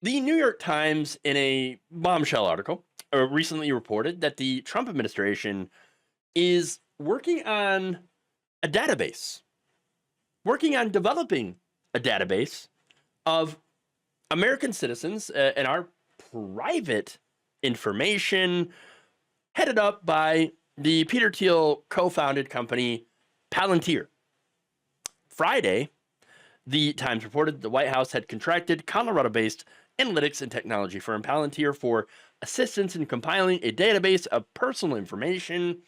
The New York Times, in a bombshell article, recently reported that the Trump administration is working on a database, working on developing a database of American citizens and our private information, headed up by the Peter Thiel co founded company Palantir. Friday, the Times reported that the White House had contracted Colorado based analytics and technology firm Palantir for assistance in compiling a database of personal information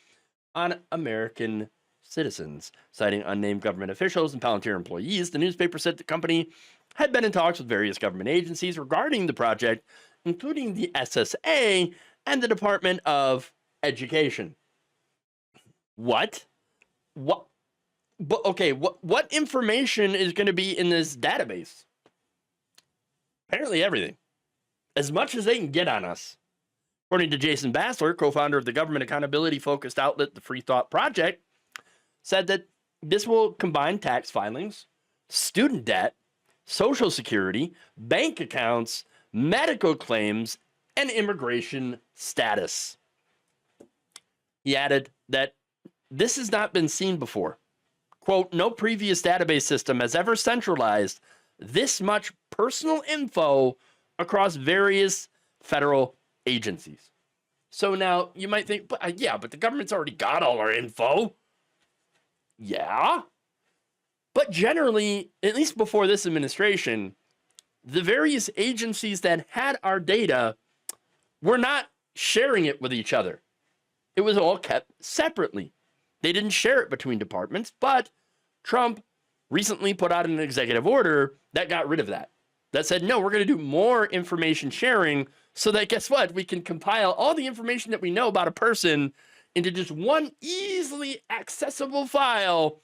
on American citizens. Citing unnamed government officials and Palantir employees, the newspaper said the company had been in talks with various government agencies regarding the project, including the SSA and the Department of Education. What? What? But okay, what information is going to be in this database? Apparently everything. As much as they can get on us. According to Jason Bassler, co-founder of the government accountability-focused outlet, the Free Thought Project, said that this will combine tax filings, student debt, Social Security, bank accounts, medical claims, and immigration status. He added that this has not been seen before. Quote, no previous database system has ever centralized this much personal info across various federal agencies. So now you might think, but the government's already got all our info. Yeah. But generally, at least before this administration, the various agencies that had our data were not sharing it with each other. It was all kept separately. They didn't share it between departments, but Trump recently put out an executive order that got rid of that. That said, no, we're going to do more information sharing so that, guess what? We can compile all the information that we know about a person into just one easily accessible file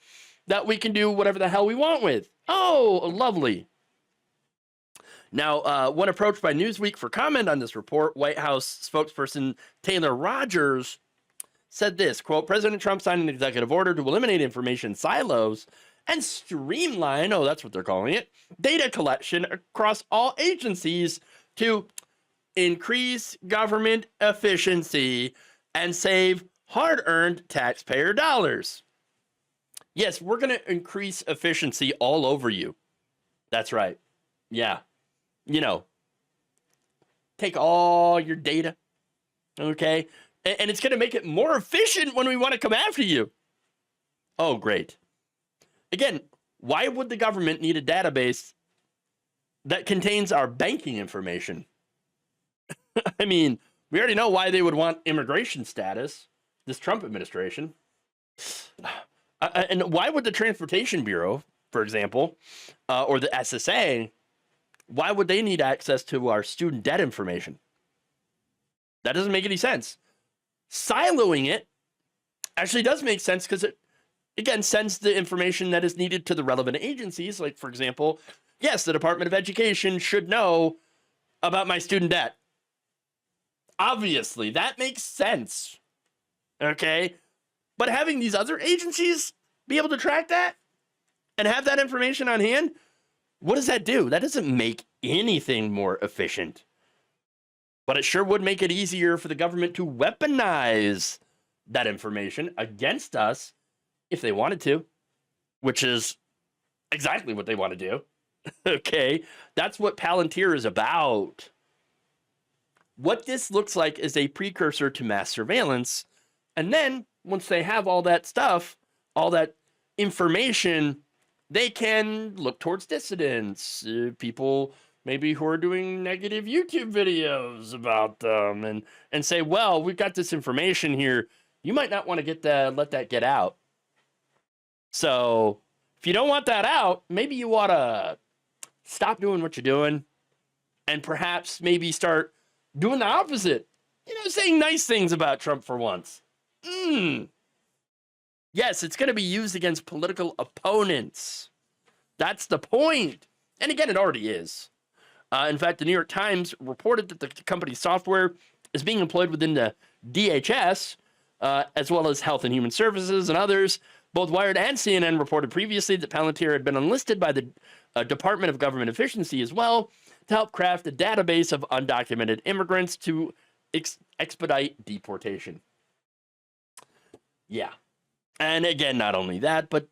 that we can do whatever the hell we want with. Oh, lovely. Now, when approached by Newsweek for comment on this report, White House spokesperson Taylor Rogers said this, quote, President Trump signed an executive order to eliminate information silos and streamline, oh, that's what they're calling it, data collection across all agencies to increase government efficiency and save hard-earned taxpayer dollars. Yes, we're going to increase efficiency all over you. That's right. Yeah. You know, take all your data, okay? And it's going to make it more efficient when we want to come after you. Oh, great. Again, why would the government need a database that contains our banking information? I mean, we already know why they would want immigration status, this Trump administration. And why would the Transportation Bureau, for example, or the SSA, why would they need access to our student debt information? That doesn't make any sense. Siloing it actually does make sense because it, again, sends the information that is needed to the relevant agencies. Like, for example, yes, the Department of Education should know about my student debt. Obviously, that makes sense. Okay? But having these other agencies be able to track that and have that information on hand, what does that do? That doesn't make anything more efficient. But it sure would make it easier for the government to weaponize that information against us if they wanted to, which is exactly what they want to do. Okay, that's what Palantir is about. What this looks like is a precursor to mass surveillance. And then once they have all that stuff, all that information, they can look towards dissidents, people maybe who are doing negative YouTube videos about them, and say, well, we've got this information here. You might not want to let that get out. So if you don't want that out, maybe you ought to stop doing what you're doing and perhaps maybe start doing the opposite. Saying nice things about Trump for once. Yes, it's going to be used against political opponents. That's the point. And again, it already is. In fact, the New York Times reported that the company's software is being employed within the DHS, as well as Health and Human Services and others. Both Wired and CNN reported previously that Palantir had been enlisted by the Department of Government Efficiency as well to help craft a database of undocumented immigrants to expedite deportation. Yeah. And again, not only that, but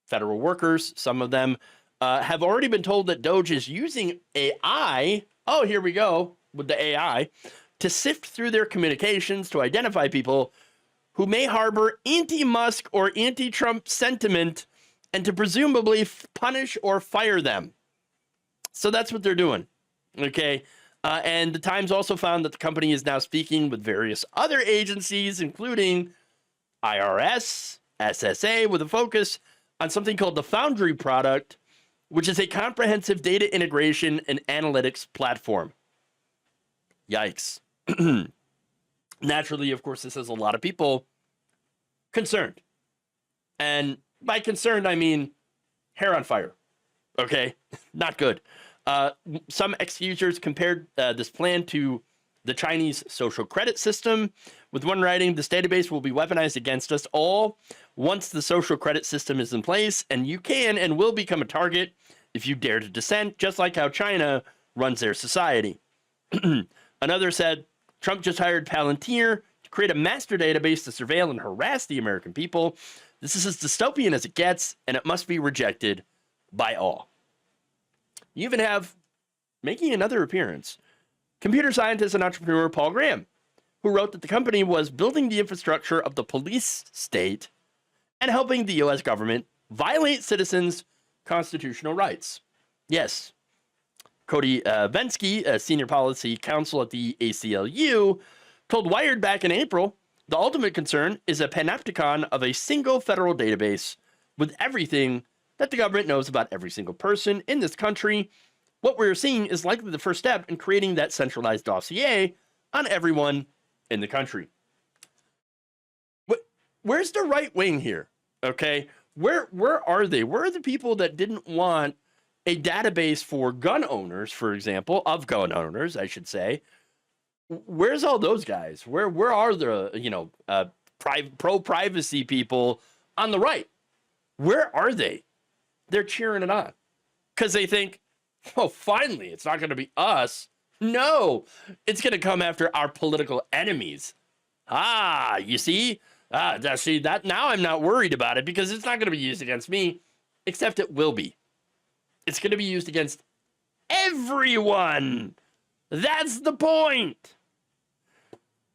federal workers, some of them have already been told that Doge is using AI. Oh, here we go with the AI to sift through their communications to identify people who may harbor anti-Musk or anti-Trump sentiment and to presumably punish or fire them. So that's what they're doing. Okay. And the Times also found that the company is now speaking with various other agencies, including IRS, SSA, with a focus on something called the Foundry product, which is a comprehensive data integration and analytics platform. Yikes. Naturally, of course, this has a lot of people concerned. And by concerned, I mean hair on fire. Okay? Not good. Some ex-users compared this plan to the Chinese social credit system, with one writing, this database will be weaponized against us all once the social credit system is in place, and you can and will become a target if you dare to dissent, just like how China runs their society. Another said, Trump just hired Palantir to create a master database to surveil and harass the American people. This is as dystopian as it gets, and it must be rejected by all. You even have, making another appearance, computer scientist and entrepreneur Paul Graham, who wrote that the company was building the infrastructure of the police state and helping the U.S. government violate citizens' constitutional rights. Yes. Cody Vensky, a senior policy counsel at the ACLU, told Wired back in April, the ultimate concern is a panopticon of a single federal database with everything that the government knows about every single person in this country. What we're seeing is likely the first step in creating that centralized dossier on everyone in the country. Where's the right wing here? Okay, where are they? Where are the people that didn't want a database for gun owners, for example, of gun owners, I should say? Where's all those guys? Where are the pro-privacy people on the right? Where are they? They're cheering it on because they think, oh, finally, it's not going to be us. No, it's going to come after our political enemies. You see? See that now I'm not worried about it because it's not going to be used against me, except it will be. It's going to be used against everyone. That's the point.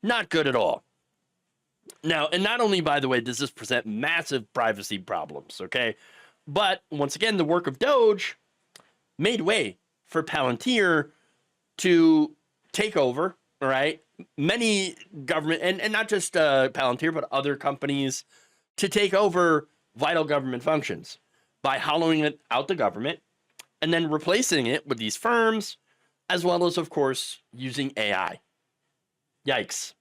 Not good at all. Now, and not only, by the way, does this present massive privacy problems, okay? But once again, the work of Doge made way for Palantir to take over, all right? Many government, and not just Palantir, but other companies to take over vital government functions by hollowing it out the government and then replacing it with these firms, as well as, of course, using AI. Yikes.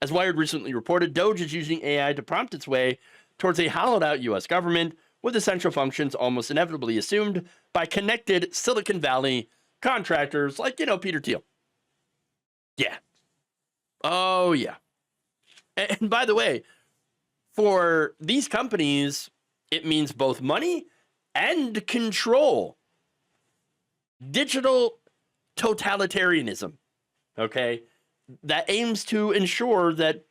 As Wired recently reported, Doge is using AI to prompt its way towards a hollowed-out U.S. government with essential functions almost inevitably assumed by connected Silicon Valley contractors like, Peter Thiel. Yeah. Oh, yeah. And by the way, for these companies, it means both money and control. Digital totalitarianism, okay, that aims to ensure that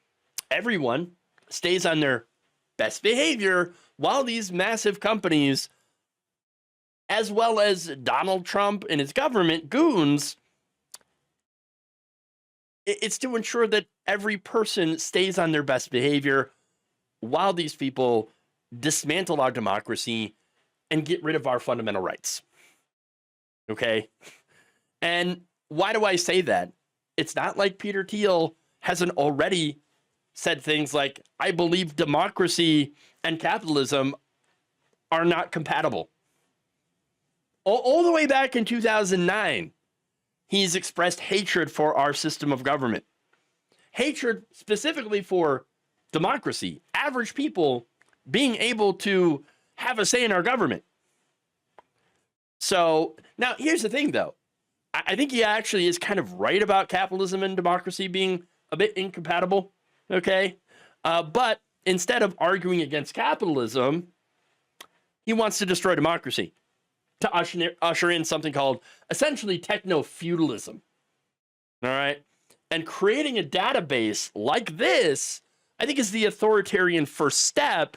everyone stays on their best behavior while these massive companies, as well as Donald Trump and his government goons, it's to ensure that every person stays on their best behavior while these people dismantle our democracy and get rid of our fundamental rights. Okay? And why do I say that? It's not like Peter Thiel hasn't already said things like, I believe democracy and capitalism are not compatible. All the way back in 2009, he's expressed hatred for our system of government. Hatred specifically for democracy, average people being able to have a say in our government. So now here's the thing, though. I think he actually is kind of right about capitalism and democracy being a bit incompatible. Okay. But instead of arguing against capitalism, he wants to destroy democracy. to usher in something called essentially techno-feudalism. All right? And creating a database like this, I think, is the authoritarian first step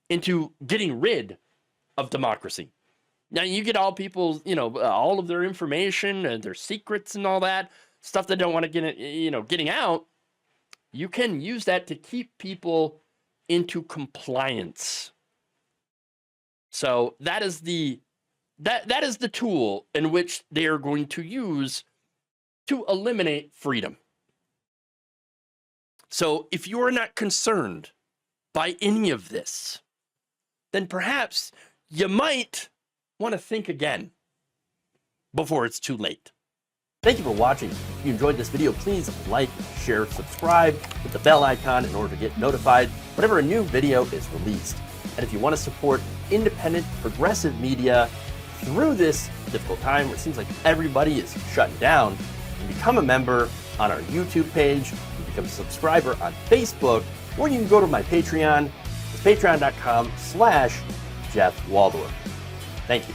into getting rid of democracy. Now, you get all people's, all of their information and their secrets and all that stuff that don't want to get, getting out. You can use that to keep people into compliance. So that is the tool in which they are going to use to eliminate freedom. So if you are not concerned by any of this, then perhaps you might want to think again before it's too late. Thank you for watching. If you enjoyed this video, please like, share, subscribe, hit the bell icon in order to get notified whenever a new video is released. And if you want to support independent, progressive media through this difficult time where it seems like everybody is shutting down, you can become a member on our YouTube page, you can become a subscriber on Facebook, or you can go to my Patreon. It's patreon.com/Jeff Waldorf. Thank you.